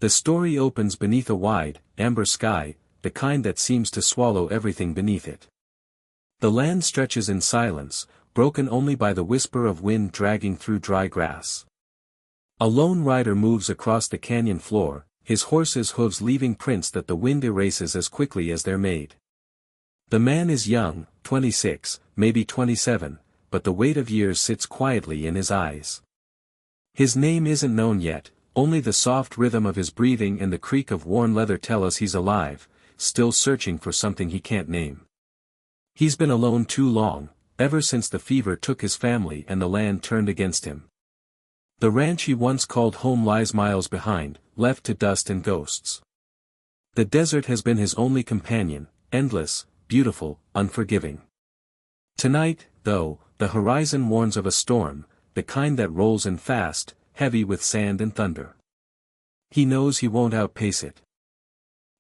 The story opens beneath a wide, amber sky, the kind that seems to swallow everything beneath it. The land stretches in silence, broken only by the whisper of wind dragging through dry grass. A lone rider moves across the canyon floor, his horse's hooves leaving prints that the wind erases as quickly as they're made. The man is young, 26, maybe 27, but the weight of years sits quietly in his eyes. His name isn't known yet, only the soft rhythm of his breathing and the creak of worn leather tell us he's alive, still searching for something he can't name. He's been alone too long, ever since the fever took his family and the land turned against him. The ranch he once called home lies miles behind, left to dust and ghosts. The desert has been his only companion, endless, beautiful, unforgiving. Tonight, though, the horizon warns of a storm, the kind that rolls in fast, heavy with sand and thunder. He knows he won't outpace it.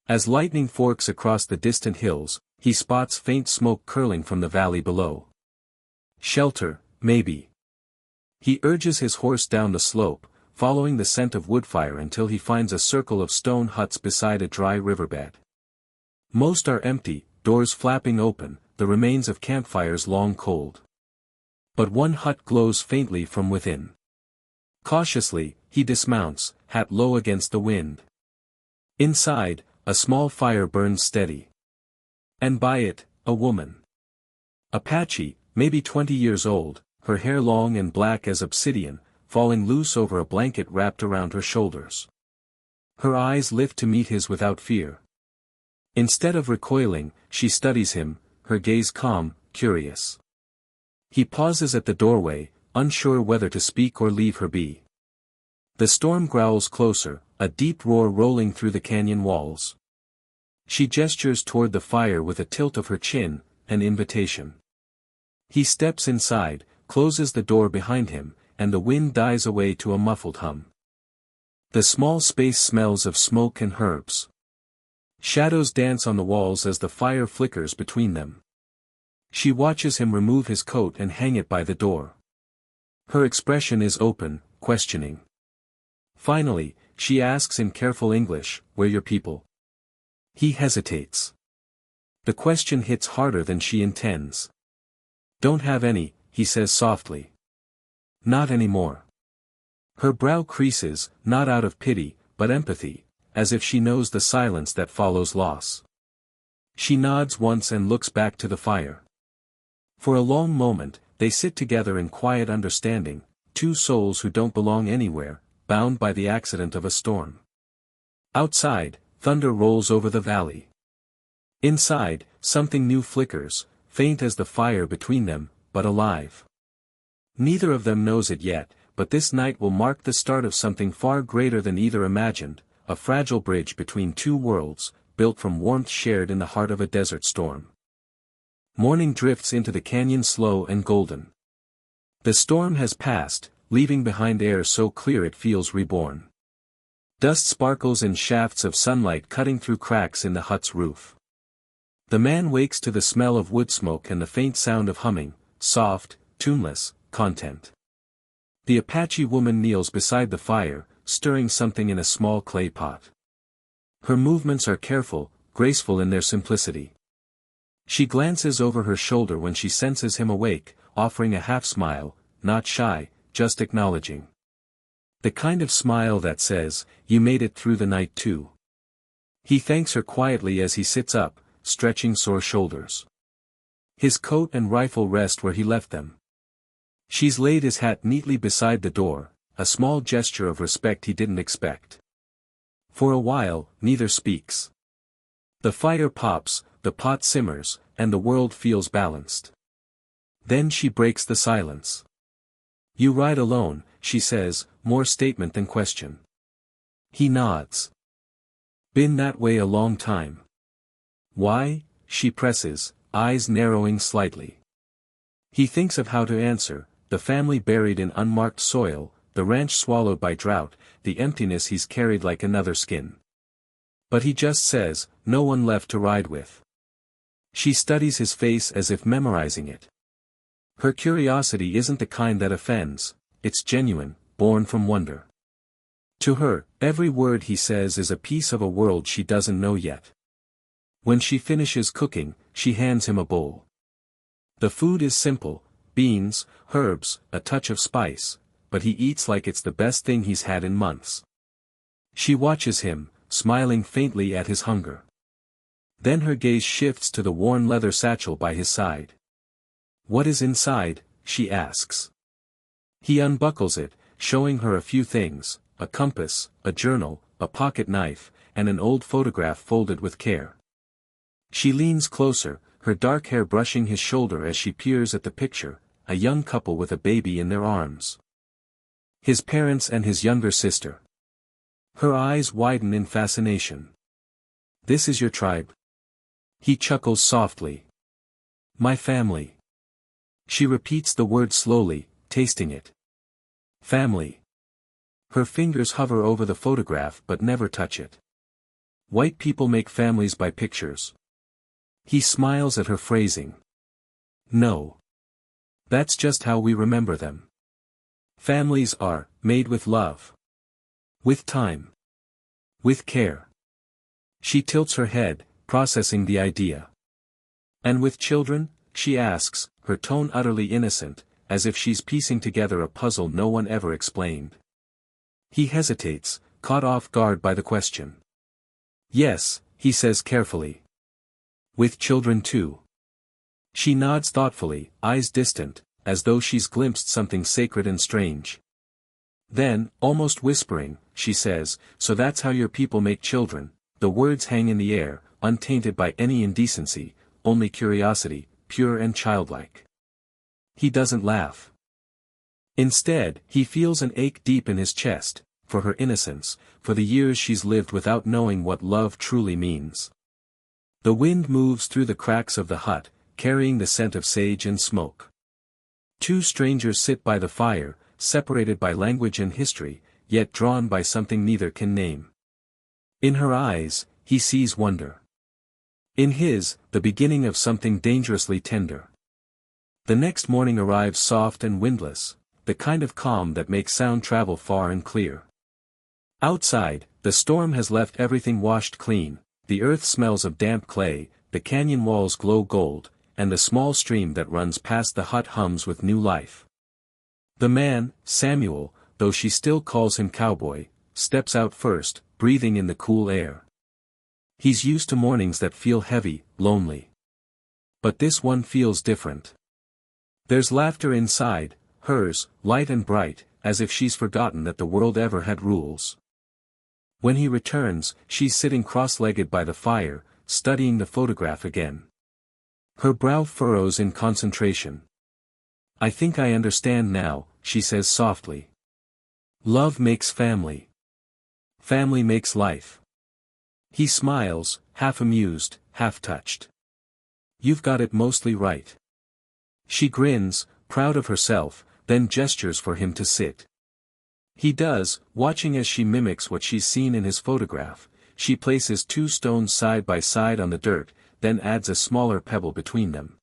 As lightning forks across the distant hills, he spots faint smoke curling from the valley below. Shelter, maybe. He urges his horse down the slope, following the scent of woodfire until he finds a circle of stone huts beside a dry riverbed. Most are empty, doors flapping open, the remains of campfires long cold. But one hut glows faintly from within. Cautiously, he dismounts, hat low against the wind. Inside, a small fire burns steady. And by it, a woman. Apache, maybe 20 years old, her hair long and black as obsidian, falling loose over a blanket wrapped around her shoulders. Her eyes lift to meet his without fear. Instead of recoiling, she studies him, her gaze calm, curious. He pauses at the doorway, unsure whether to speak or leave her be. The storm growls closer, a deep roar rolling through the canyon walls. She gestures toward the fire with a tilt of her chin, an invitation. He steps inside, closes the door behind him, and the wind dies away to a muffled hum. The small space smells of smoke and herbs. Shadows dance on the walls as the fire flickers between them. She watches him remove his coat and hang it by the door. Her expression is open, questioning. Finally, she asks in careful English, "Where your people?" He hesitates. The question hits harder than she intends. "Don't have any," he says softly. "Not anymore." Her brow creases, not out of pity, but empathy, as if she knows the silence that follows loss. She nods once and looks back to the fire. For a long moment, they sit together in quiet understanding, two souls who don't belong anywhere, bound by the accident of a storm. Outside, thunder rolls over the valley. Inside, something new flickers, faint as the fire between them, but alive. Neither of them knows it yet, but this night will mark the start of something far greater than either imagined, a fragile bridge between two worlds, built from warmth shared in the heart of a desert storm. Morning drifts into the canyon slow and golden. The storm has passed, leaving behind air so clear it feels reborn. Dust sparkles in shafts of sunlight cutting through cracks in the hut's roof. The man wakes to the smell of wood smoke and the faint sound of humming, soft, tuneless, content. The Apache woman kneels beside the fire, stirring something in a small clay pot. Her movements are careful, graceful in their simplicity. She glances over her shoulder when she senses him awake, offering a half-smile, not shy, just acknowledging. The kind of smile that says, "You made it through the night too." He thanks her quietly as he sits up, stretching sore shoulders. His coat and rifle rest where he left them. She's laid his hat neatly beside the door, a small gesture of respect he didn't expect. For a while, neither speaks. The fire pops, the pot simmers, and the world feels balanced. Then she breaks the silence. "You ride alone," she says, more statement than question. He nods. "Been that way a long time." "Why?" she presses, eyes narrowing slightly. He thinks of how to answer, the family buried in unmarked soil, the ranch swallowed by drought, the emptiness he's carried like another skin. But he just says, "No one left to ride with." She studies his face as if memorizing it. Her curiosity isn't the kind that offends, it's genuine, born from wonder. To her, every word he says is a piece of a world she doesn't know yet. When she finishes cooking, she hands him a bowl. The food is simple, beans, herbs, a touch of spice, but he eats like it's the best thing he's had in months. She watches him, smiling faintly at his hunger. Then her gaze shifts to the worn leather satchel by his side. "What is inside?" she asks. He unbuckles it, showing her a few things: a compass, a journal, a pocket knife, and an old photograph folded with care. She leans closer, her dark hair brushing his shoulder as she peers at the picture, a young couple with a baby in their arms. His parents and his younger sister. Her eyes widen in fascination. "This is your tribe?" He chuckles softly. "My family." She repeats the word slowly, tasting it. "Family." Her fingers hover over the photograph but never touch it. "White people make families by pictures." He smiles at her phrasing. "No. That's just how we remember them. Families are made with love. With time. With care." She tilts her head, processing the idea. "And with children?" she asks, her tone utterly innocent, as if she's piecing together a puzzle no one ever explained. He hesitates, caught off guard by the question. "Yes," he says carefully. "With children too." She nods thoughtfully, eyes distant, as though she's glimpsed something sacred and strange. Then, almost whispering, she says, "So that's how your people make children." The words hang in the air, untainted by any indecency, only curiosity, pure and childlike. He doesn't laugh. Instead, he feels an ache deep in his chest, for her innocence, for the years she's lived without knowing what love truly means. The wind moves through the cracks of the hut, carrying the scent of sage and smoke. Two strangers sit by the fire, separated by language and history, yet drawn by something neither can name. In her eyes, he sees wonder. In his, the beginning of something dangerously tender. The next morning arrives soft and windless, the kind of calm that makes sound travel far and clear. Outside, the storm has left everything washed clean, the earth smells of damp clay, the canyon walls glow gold, and the small stream that runs past the hut hums with new life. The man, Samuel, though she still calls him Cowboy, steps out first, breathing in the cool air. He's used to mornings that feel heavy, lonely. But this one feels different. There's laughter inside, hers, light and bright, as if she's forgotten that the world ever had rules. When he returns, she's sitting cross-legged by the fire, studying the photograph again. Her brow furrows in concentration. "I think I understand now," she says softly. "Love makes family. Family makes life." He smiles, half amused, half touched. "You've got it mostly right." She grins, proud of herself, then gestures for him to sit. He does, watching as she mimics what she's seen in his photograph. She places two stones side by side on the dirt, then adds a smaller pebble between them.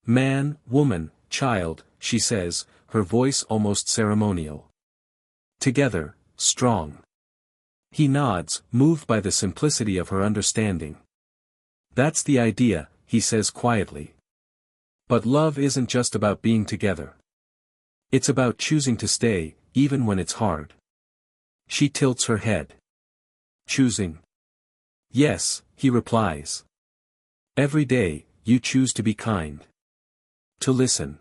"Man, woman, child," she says, her voice almost ceremonial. "Together, strong." He nods, moved by the simplicity of her understanding. "That's the idea," he says quietly. "But love isn't just about being together. It's about choosing to stay, even when it's hard." She tilts her head. "Choosing?" "Yes," he replies. "Every day, you choose to be kind. To listen.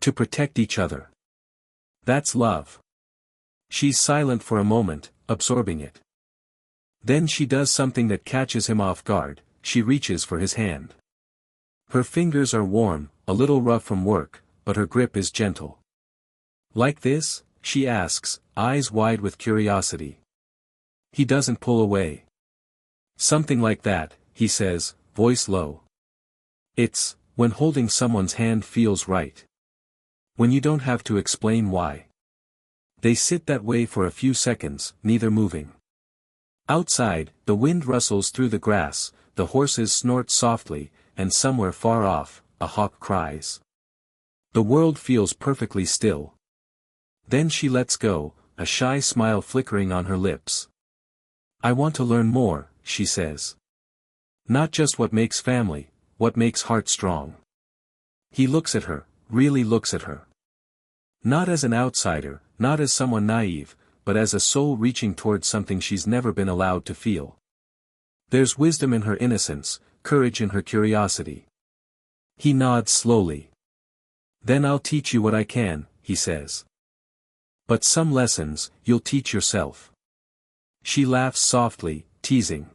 To protect each other. That's love." She's silent for a moment, absorbing it. Then she does something that catches him off guard. She reaches for his hand. Her fingers are warm, a little rough from work, but her grip is gentle. "Like this?" she asks, eyes wide with curiosity. He doesn't pull away. "Something like that," he says, voice low. "It's when holding someone's hand feels right. When you don't have to explain why." They sit that way for a few seconds, neither moving. Outside, the wind rustles through the grass, the horses snort softly, and somewhere far off, a hawk cries. The world feels perfectly still. Then she lets go, a shy smile flickering on her lips. I want to learn more, she says. Not just what makes family, what makes heart strong. He looks at her, really looks at her. Not as an outsider, not as someone naive, but as a soul reaching towards something she's never been allowed to feel. There's wisdom in her innocence, courage in her curiosity. He nods slowly. Then I'll teach you what I can, he says. But some lessons, you'll teach yourself. She laughs softly, teasing.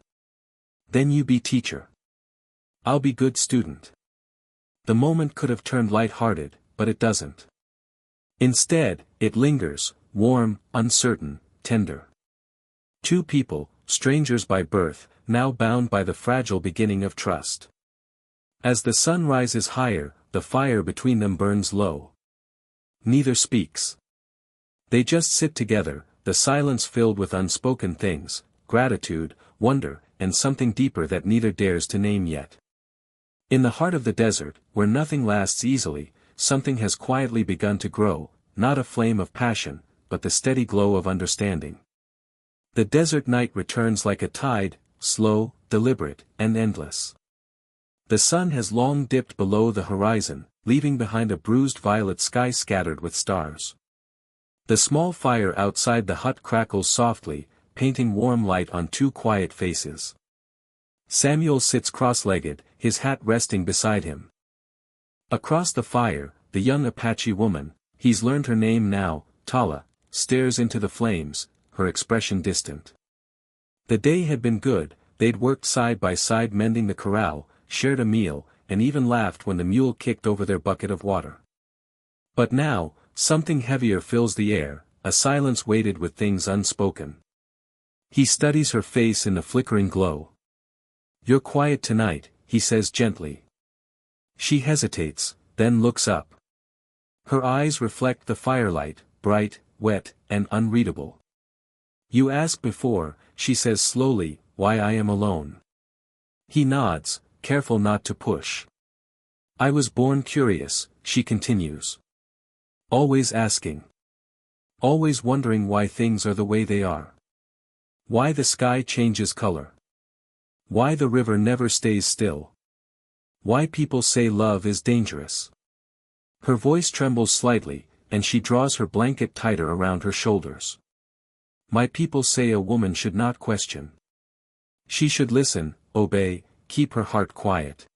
Then you be teacher. I'll be good student. The moment could have turned light-hearted, but it doesn't. Instead, it lingers, warm, uncertain, tender. Two people, strangers by birth, now bound by the fragile beginning of trust. As the sun rises higher, the fire between them burns low. Neither speaks. They just sit together, the silence filled with unspoken things, gratitude, wonder, and something deeper that neither dares to name yet. In the heart of the desert, where nothing lasts easily, something has quietly begun to grow, not a flame of passion, but the steady glow of understanding. The desert night returns like a tide, slow, deliberate, and endless. The sun has long dipped below the horizon, leaving behind a bruised violet sky scattered with stars. The small fire outside the hut crackles softly, painting warm light on two quiet faces. Samuel sits cross-legged, his hat resting beside him. Across the fire, the young Apache woman, he's learned her name now, Tala, stares into the flames, her expression distant. The day had been good, they'd worked side by side mending the corral, shared a meal, and even laughed when the mule kicked over their bucket of water. But now, something heavier fills the air, a silence weighted with things unspoken. He studies her face in the flickering glow. You're quiet tonight, he says gently. She hesitates, then looks up. Her eyes reflect the firelight, bright, wet, and unreadable. You asked before, she says slowly, why I am alone. He nods, careful not to push. I was born curious, she continues. Always asking. Always wondering why things are the way they are. Why the sky changes color. Why the river never stays still. Why people say love is dangerous. Her voice trembles slightly, and she draws her blanket tighter around her shoulders. My people say a woman should not question. She should listen, obey, keep her heart quiet.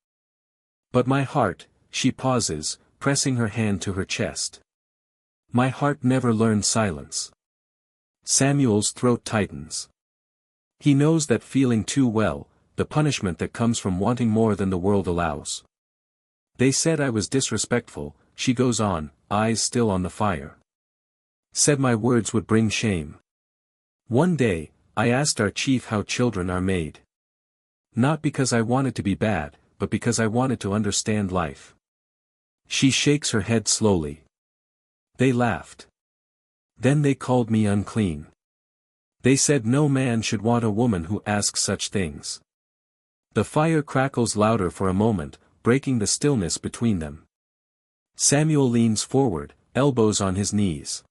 But my heart, she pauses, pressing her hand to her chest. My heart never learned silence. Samuel's throat tightens. He knows that feeling too well, the punishment that comes from wanting more than the world allows. They said I was disrespectful, she goes on, eyes still on the fire. Said my words would bring shame. One day, I asked our chief how children are made. Not because I wanted to be bad, but because I wanted to understand life. She shakes her head slowly. They laughed. Then they called me unclean. They said no man should want a woman who asks such things. The fire crackles louder for a moment, breaking the stillness between them. Samuel leans forward, elbows on his knees.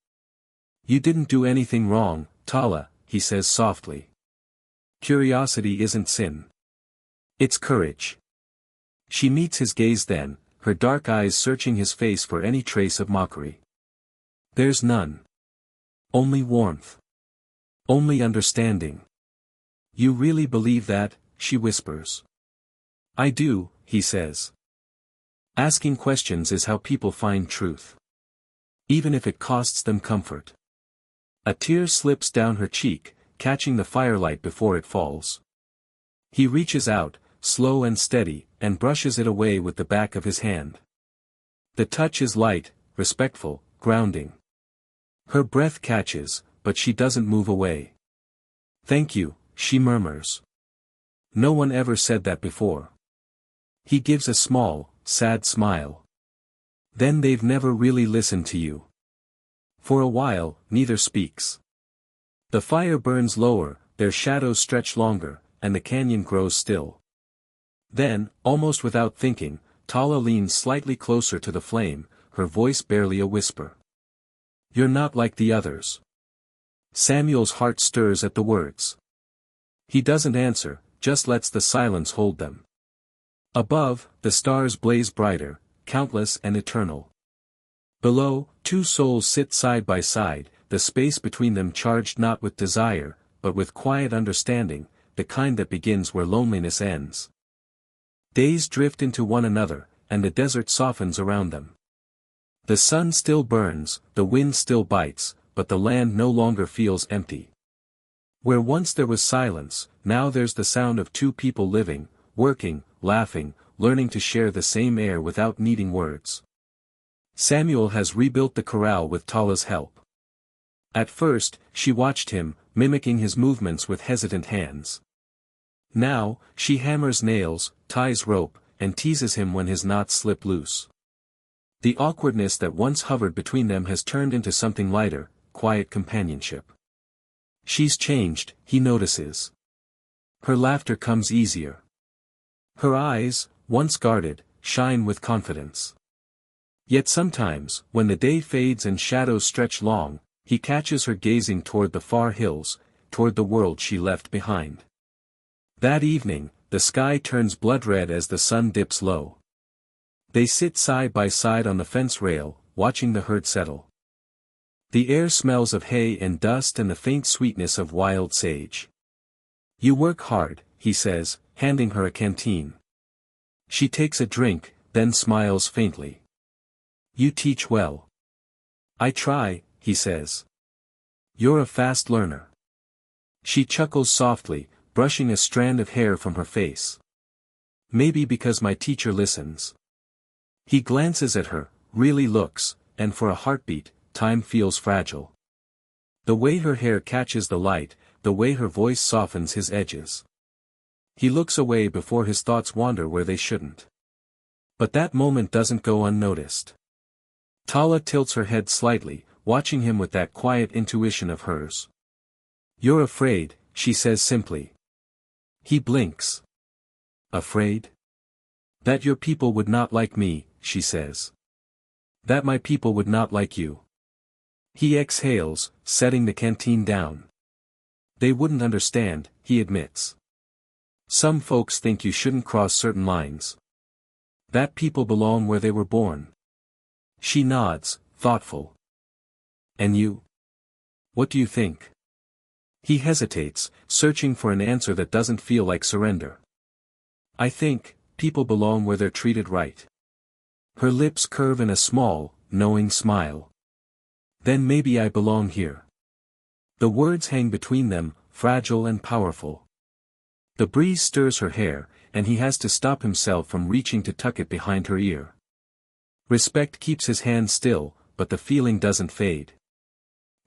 You didn't do anything wrong, Tala, he says softly. Curiosity isn't sin. It's courage. She meets his gaze then, her dark eyes searching his face for any trace of mockery. There's none. Only warmth. Only understanding. You really believe that? She whispers. I do, he says. Asking questions is how people find truth. Even if it costs them comfort. A tear slips down her cheek, catching the firelight before it falls. He reaches out, slow and steady, and brushes it away with the back of his hand. The touch is light, respectful, grounding. Her breath catches, but she doesn't move away. Thank you, she murmurs. No one ever said that before. He gives a small, sad smile. Then they've never really listened to you. For a while, neither speaks. The fire burns lower, their shadows stretch longer, and the canyon grows still. Then, almost without thinking, Tala leans slightly closer to the flame, her voice barely a whisper. You're not like the others. Samuel's heart stirs at the words. He doesn't answer, just lets the silence hold them. Above, the stars blaze brighter, countless and eternal. Below, two souls sit side by side, the space between them charged not with desire, but with quiet understanding, the kind that begins where loneliness ends. Days drift into one another, and the desert softens around them. The sun still burns, the wind still bites, but the land no longer feels empty. Where once there was silence, now there's the sound of two people living, working, laughing, learning to share the same air without needing words. Samuel has rebuilt the corral with Tala's help. At first, she watched him, mimicking his movements with hesitant hands. Now, she hammers nails, ties rope, and teases him when his knots slip loose. The awkwardness that once hovered between them has turned into something lighter, quiet companionship. She's changed, he notices. Her laughter comes easier. Her eyes, once guarded, shine with confidence. Yet sometimes, when the day fades and shadows stretch long, he catches her gazing toward the far hills, toward the world she left behind. That evening, the sky turns blood-red as the sun dips low. They sit side by side on the fence rail, watching the herd settle. The air smells of hay and dust and the faint sweetness of wild sage. "You work hard," he says, handing her a canteen. She takes a drink, then smiles faintly. "You teach well." "I try," he says. "You're a fast learner." She chuckles softly, brushing a strand of hair from her face. "Maybe because my teacher listens." He glances at her, really looks, and for a heartbeat, time feels fragile. The way her hair catches the light, the way her voice softens his edges. He looks away before his thoughts wander where they shouldn't. But that moment doesn't go unnoticed. Tala tilts her head slightly, watching him with that quiet intuition of hers. "You're afraid," she says simply. He blinks. "Afraid?" "That your people would not like me," she says. "That my people would not like you." He exhales, setting the canteen down. "They wouldn't understand," he admits. "Some folks think you shouldn't cross certain lines. That people belong where they were born." She nods, thoughtful. "And you? What do you think?" He hesitates, searching for an answer that doesn't feel like surrender. "I think, people belong where they're treated right." Her lips curve in a small, knowing smile. "Then maybe I belong here." The words hang between them, fragile and powerful. The breeze stirs her hair, and he has to stop himself from reaching to tuck it behind her ear. Respect keeps his hand still, but the feeling doesn't fade.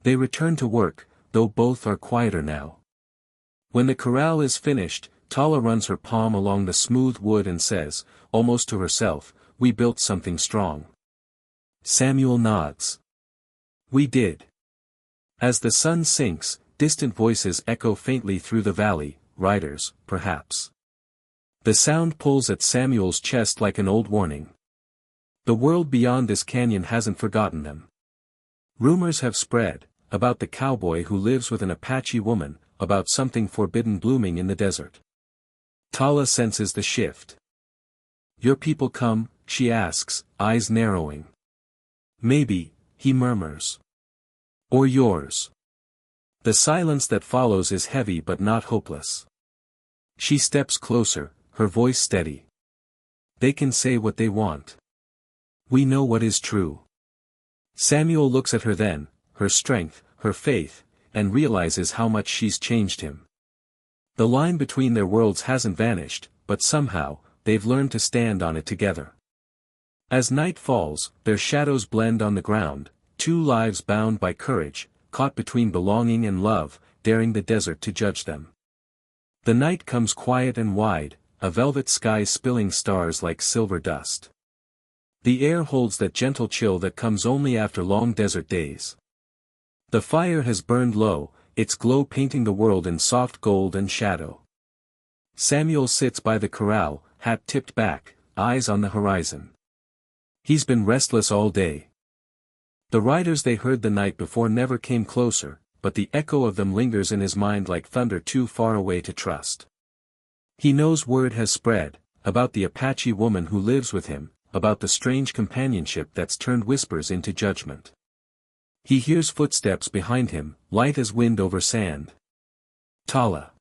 They return to work, though both are quieter now. When the corral is finished, Tala runs her palm along the smooth wood and says, almost to herself, "We built something strong." Samuel nods. "We did." As the sun sinks, distant voices echo faintly through the valley, riders, perhaps. The sound pulls at Samuel's chest like an old warning. The world beyond this canyon hasn't forgotten them. Rumors have spread, about the cowboy who lives with an Apache woman, about something forbidden blooming in the desert. Tala senses the shift. "Your people come?" she asks, eyes narrowing. "Maybe," he murmurs. "Or yours." The silence that follows is heavy but not hopeless. She steps closer, her voice steady. "They can say what they want. We know what is true." Samuel looks at her then, her strength, her faith, and realizes how much she's changed him. The line between their worlds hasn't vanished, but somehow, they've learned to stand on it together. As night falls, their shadows blend on the ground, two lives bound by courage, caught between belonging and love, daring the desert to judge them. The night comes quiet and wide, a velvet sky spilling stars like silver dust. The air holds that gentle chill that comes only after long desert days. The fire has burned low, its glow painting the world in soft gold and shadow. Samuel sits by the corral, hat tipped back, eyes on the horizon. He's been restless all day. The riders they heard the night before never came closer, but the echo of them lingers in his mind like thunder too far away to trust. He knows word has spread, about the Apache woman who lives with him, about the strange companionship that's turned whispers into judgment. He hears footsteps behind him, light as wind over sand. Tala.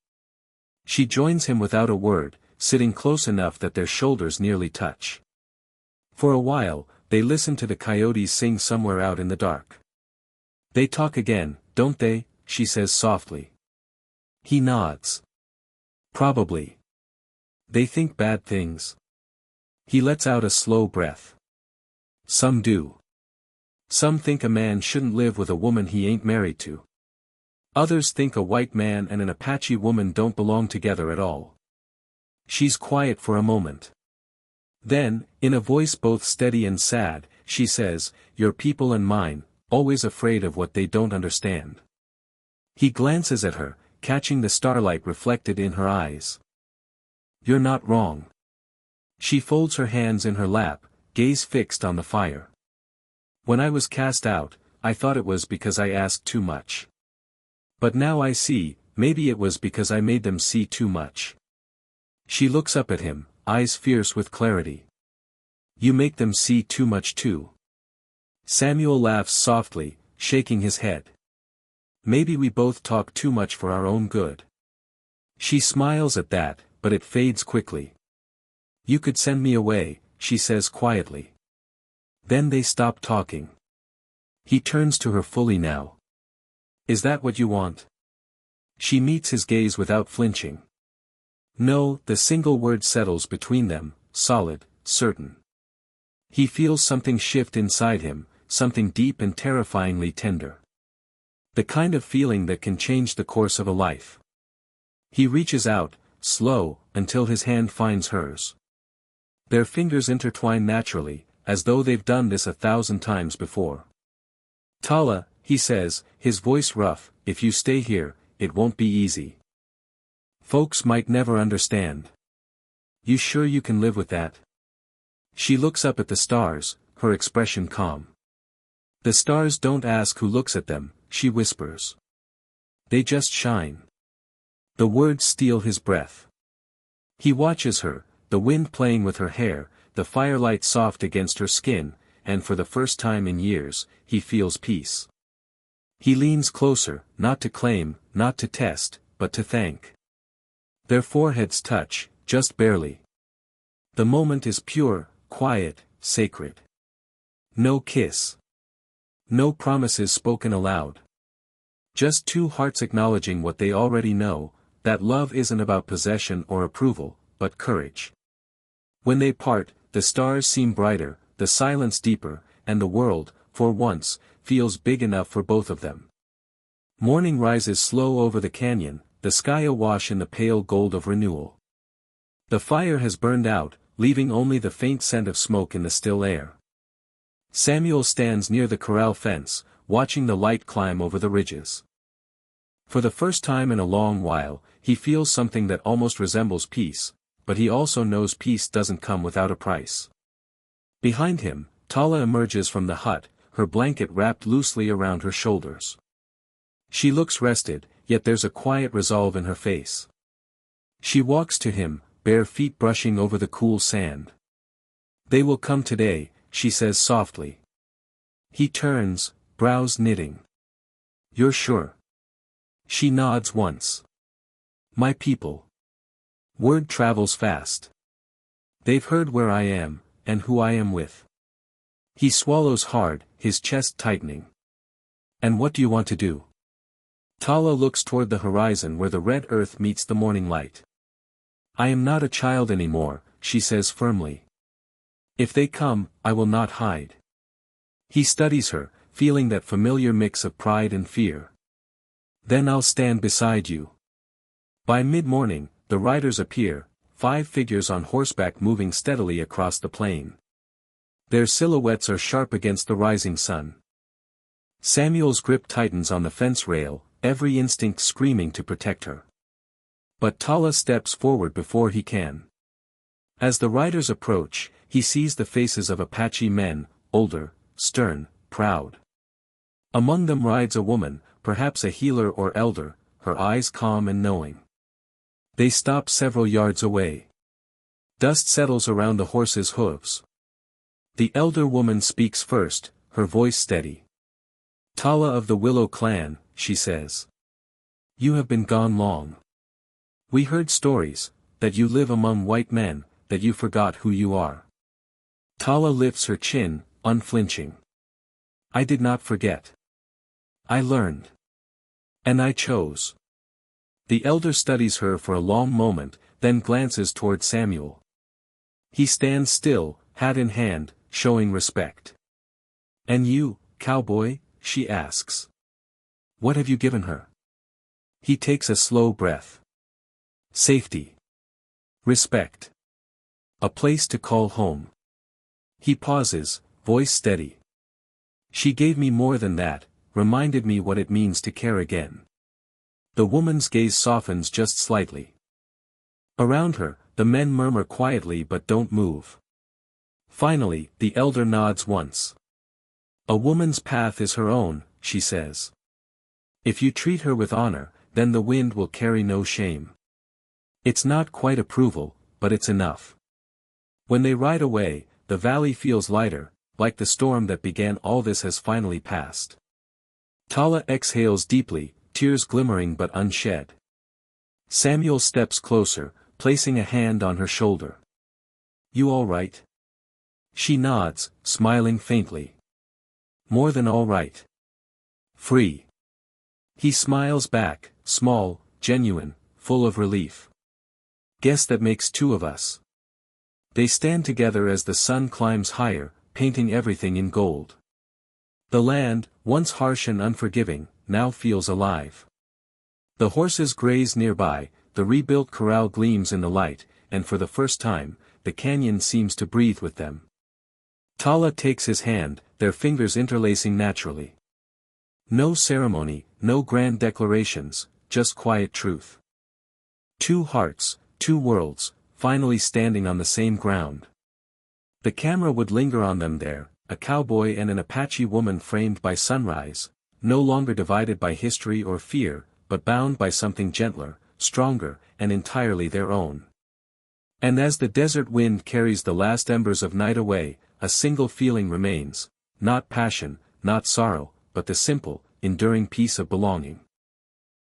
She joins him without a word, sitting close enough that their shoulders nearly touch. For a while, they listen to the coyotes sing somewhere out in the dark. They talk again, don't they? She says softly. He nods. Probably. They think bad things. He lets out a slow breath. Some do. Some think a man shouldn't live with a woman he ain't married to. Others think a white man and an Apache woman don't belong together at all. She's quiet for a moment. Then, in a voice both steady and sad, she says, "Your people and mine, always afraid of what they don't understand." He glances at her, catching the starlight reflected in her eyes. "You're not wrong." She folds her hands in her lap, gaze fixed on the fire. "When I was cast out, I thought it was because I asked too much. But now I see, maybe it was because I made them see too much." She looks up at him, eyes fierce with clarity. "You make them see too much too." Samuel laughs softly, shaking his head. "Maybe we both talk too much for our own good." She smiles at that, but it fades quickly. "You could send me away," she says quietly. Then they stop talking. He turns to her fully now. "Is that what you want?" She meets his gaze without flinching. No, the single word settles between them, solid, certain. He feels something shift inside him, something deep and terrifyingly tender. The kind of feeling that can change the course of a life. He reaches out, slow, until his hand finds hers. Their fingers intertwine naturally, as though they've done this 1,000 times before. "Tala," he says, his voice rough, "if you stay here, it won't be easy. Folks might never understand. You sure you can live with that?" She looks up at the stars, her expression calm. "The stars don't ask who looks at them," she whispers. "They just shine." The words steal his breath. He watches her, the wind playing with her hair, the firelight soft against her skin, and for the first time in years, he feels peace. He leans closer, not to claim, not to test, but to thank. Their foreheads touch, just barely. The moment is pure, quiet, sacred. No kiss. No promises spoken aloud. Just two hearts acknowledging what they already know, that love isn't about possession or approval, but courage. When they part, the stars seem brighter, the silence deeper, and the world, for once, feels big enough for both of them. Morning rises slow over the canyon, the sky awash in the pale gold of renewal. The fire has burned out, leaving only the faint scent of smoke in the still air. Samuel stands near the corral fence, watching the light climb over the ridges. For the first time in a long while, he feels something that almost resembles peace, but he also knows peace doesn't come without a price. Behind him, Tala emerges from the hut, her blanket wrapped loosely around her shoulders. She looks rested, yet there's a quiet resolve in her face. She walks to him, bare feet brushing over the cool sand. "They will come today," she says softly. He turns, brows knitting. "You're sure?" She nods once. "My people." Word travels fast. They've heard where I am, and who I am with. He swallows hard, his chest tightening. "And what do you want to do?" Tala looks toward the horizon where the red earth meets the morning light. "I am not a child anymore," she says firmly. "If they come, I will not hide." He studies her, feeling that familiar mix of pride and fear. "Then I'll stand beside you." By mid-morning, the riders appear, 5 figures on horseback moving steadily across the plain. Their silhouettes are sharp against the rising sun. Samuel's grip tightens on the fence rail, every instinct screaming to protect her. But Tala steps forward before he can. As the riders approach, he sees the faces of Apache men, older, stern, proud. Among them rides a woman, perhaps a healer or elder, her eyes calm and knowing. They stop several yards away. Dust settles around the horse's hooves. The elder woman speaks first, her voice steady. "Tala of the Willow clan," she says. "You have been gone long. We heard stories, that you live among white men, that you forgot who you are." Tala lifts her chin, unflinching. "I did not forget. I learned. And I chose." The elder studies her for a long moment, then glances toward Samuel. He stands still, hat in hand, showing respect. "And you, cowboy?" she asks. "What have you given her?" He takes a slow breath. "Safety. Respect. A place to call home." He pauses, voice steady. "She gave me more than that, reminded me what it means to care again." The woman's gaze softens just slightly. Around her, the men murmur quietly but don't move. Finally, the elder nods once. "A woman's path is her own," she says. "If you treat her with honor, then the wind will carry no shame." It's not quite approval, but it's enough. When they ride away, the valley feels lighter, like the storm that began all this has finally passed. Tala exhales deeply, tears glimmering but unshed. Samuel steps closer, placing a hand on her shoulder. "You all right?" She nods, smiling faintly. "More than all right. Free." He smiles back, small, genuine, full of relief. "Guess that makes two of us." They stand together as the sun climbs higher, painting everything in gold. The land, once harsh and unforgiving, now feels alive. The horses graze nearby, the rebuilt corral gleams in the light, and for the first time, the canyon seems to breathe with them. Tala takes his hand, their fingers interlacing naturally. No ceremony, no grand declarations, just quiet truth. Two hearts, two worlds, finally standing on the same ground. The camera would linger on them there, a cowboy and an Apache woman framed by sunrise, no longer divided by history or fear, but bound by something gentler, stronger, and entirely their own. And as the desert wind carries the last embers of night away, a single feeling remains, not passion, not sorrow, but the simple, enduring peace of belonging.